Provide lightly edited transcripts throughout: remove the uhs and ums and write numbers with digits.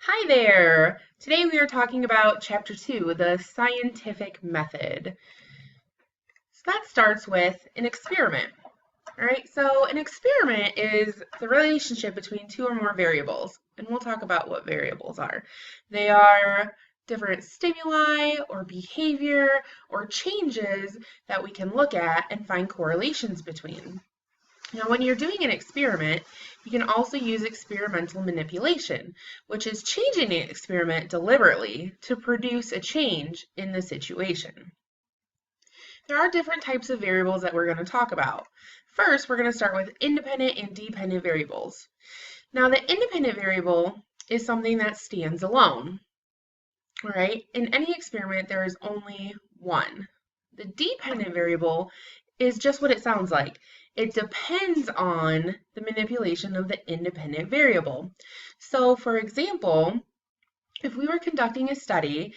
Hi there! Today we are talking about Chapter 2, the scientific method. So that starts with an experiment. All right, so an experiment is the relationship between two or more variables, and we'll talk about what variables are. They are different stimuli or behavior or changes that we can look at and find correlations between. Now, when you're doing an experiment, you can also use experimental manipulation, which is changing the experiment deliberately to produce a change in the situation. There are different types of variables that we're going to talk about. First, we're going to start with independent and dependent variables. Now, the independent variable is something that stands alone. All right, in any experiment, there is only one. The dependent variable is just what it sounds like. It depends on the manipulation of the independent variable. So, for example, if we were conducting a study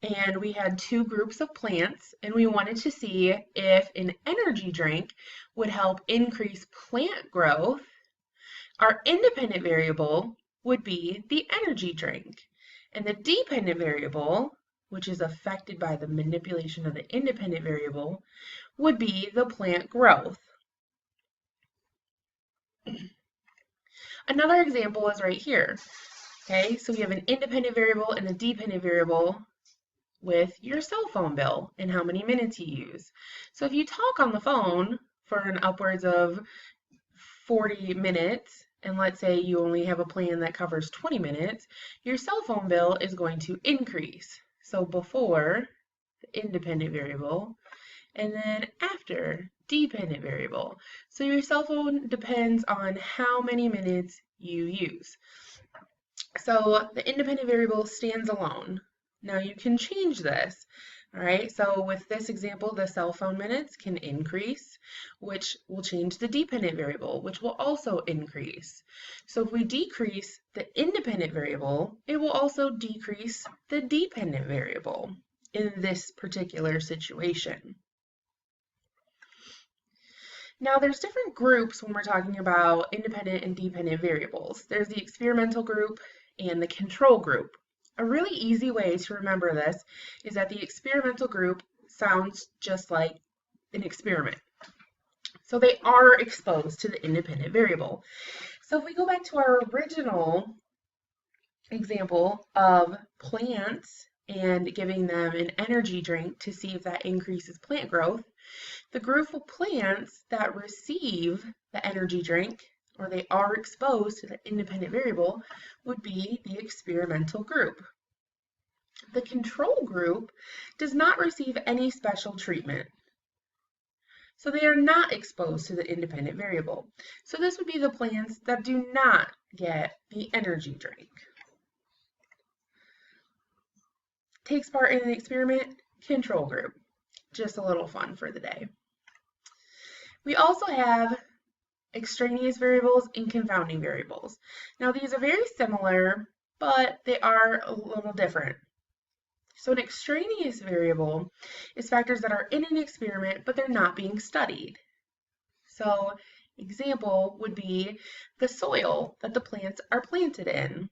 and we had two groups of plants and we wanted to see if an energy drink would help increase plant growth, our independent variable would be the energy drink. And the dependent variable, which is affected by the manipulation of the independent variable, would be the plant growth. Another example is right here. Okay, so we have an independent variable and a dependent variable with your cell phone bill and how many minutes you use. So if you talk on the phone for an upwards of 40 minutes, and let's say you only have a plan that covers 20 minutes, your cell phone bill is going to increase. So before, the independent variable, and then after, dependent variable. So your cell phone depends on how many minutes you use. So the independent variable stands alone. Now you can change this. All right, so with this example, the cell phone minutes can increase, which will change the dependent variable, which will also increase. So if we decrease the independent variable, it will also decrease the dependent variable in this particular situation. Now there's different groups when we're talking about independent and dependent variables. There's the experimental group and the control group. A really easy way to remember this is that the experimental group sounds just like an experiment. So they are exposed to the independent variable. So if we go back to our original example of plants and giving them an energy drink to see if that increases plant growth, the group of plants that receive the energy drink or they are exposed to the independent variable would be the experimental group. The control group does not receive any special treatment. So they are not exposed to the independent variable. So this would be the plants that do not get the energy drink. Takes part in an experiment, control group. Just a little fun for the day. We also have extraneous variables and confounding variables. Now these are very similar, but they are a little different. So an extraneous variable is factors that are in an experiment, but they're not being studied. So example would be the soil that the plants are planted in.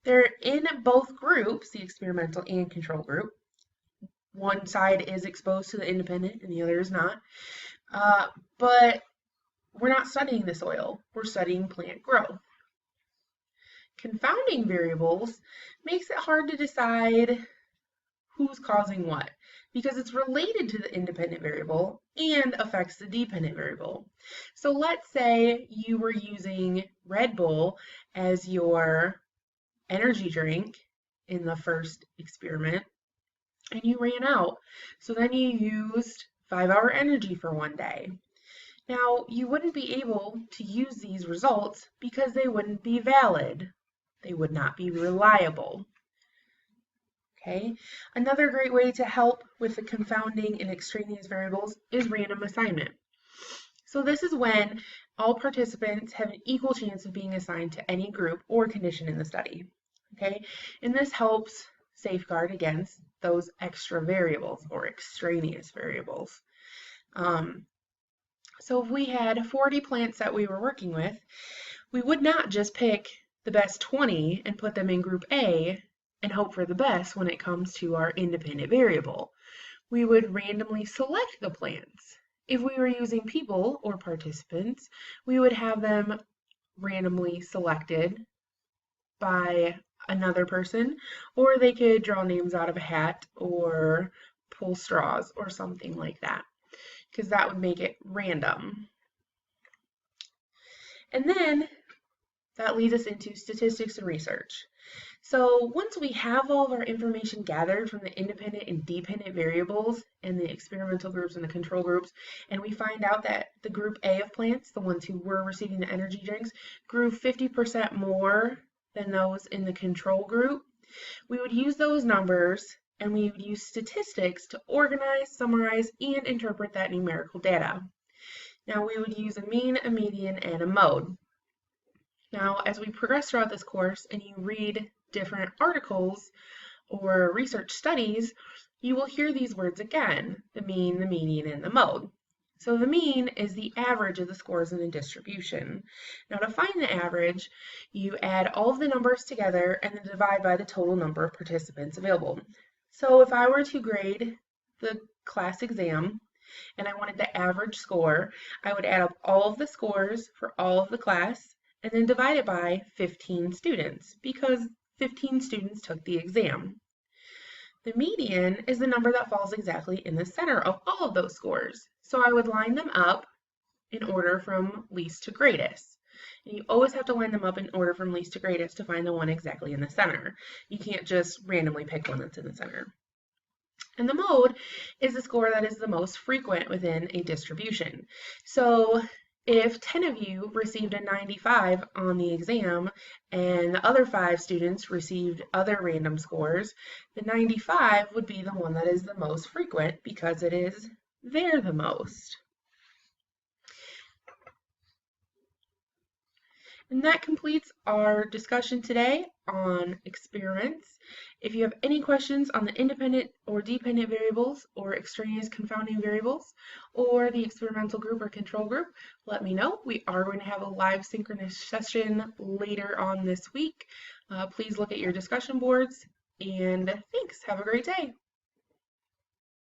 They're in both groups, the experimental and control group. One side is exposed to the independent and the other is not. But we're not studying the soil, we're studying plant growth. Confounding variables makes it hard to decide who's causing what because it's related to the independent variable and affects the dependent variable. So let's say you were using Red Bull as your energy drink in the first experiment and you ran out. So then you used 5-hour energy for one day. Now, you wouldn't be able to use these results because they wouldn't be valid. They would not be reliable. Okay, another great way to help with the confounding and extraneous variables is random assignment. So this is when all participants have an equal chance of being assigned to any group or condition in the study. Okay, and this helps safeguard against those extra variables or extraneous variables. So if we had 40 plants that we were working with, we would not just pick the the best 20 and put them in group A and hope for the best when it comes to our independent variable. We would randomly select the plants. If we were using people or participants, we would have them randomly selected by another person, or they could draw names out of a hat or pull straws or something like that, because that would make it random. And then that leads us into statistics and research. So once we have all of our information gathered from the independent and dependent variables and the experimental groups and the control groups, and we find out that the group A of plants, the ones who were receiving the energy drinks, grew 50% more than those in the control group, we would use those numbers and we would use statistics to organize, summarize, and interpret that numerical data. Now we would use a mean, a median, and a mode. Now, as we progress throughout this course and you read different articles or research studies, you will hear these words again, the mean, the median, and the mode. So the mean is the average of the scores in a distribution. Now to find the average, you add all of the numbers together and then divide by the total number of participants available. So if I were to grade the class exam and I wanted the average score, I would add up all of the scores for all of the class and then divide it by 15 students because 15 students took the exam. The median is the number that falls exactly in the center of all of those scores. So I would line them up in order from least to greatest. And you always have to line them up in order from least to greatest to find the one exactly in the center. You can't just randomly pick one that's in the center. And the mode is the score that is the most frequent within a distribution. So if 10 of you received a 95 on the exam and the other 5 students received other random scores, the 95 would be the one that is the most frequent because it is there the most. And that completes our discussion today on experiments. If you have any questions on the independent or dependent variables or extraneous confounding variables or the experimental group or control group, let me know. We are going to have a live synchronous session later on this week. Please look at your discussion boards, and thanks. Have a great day.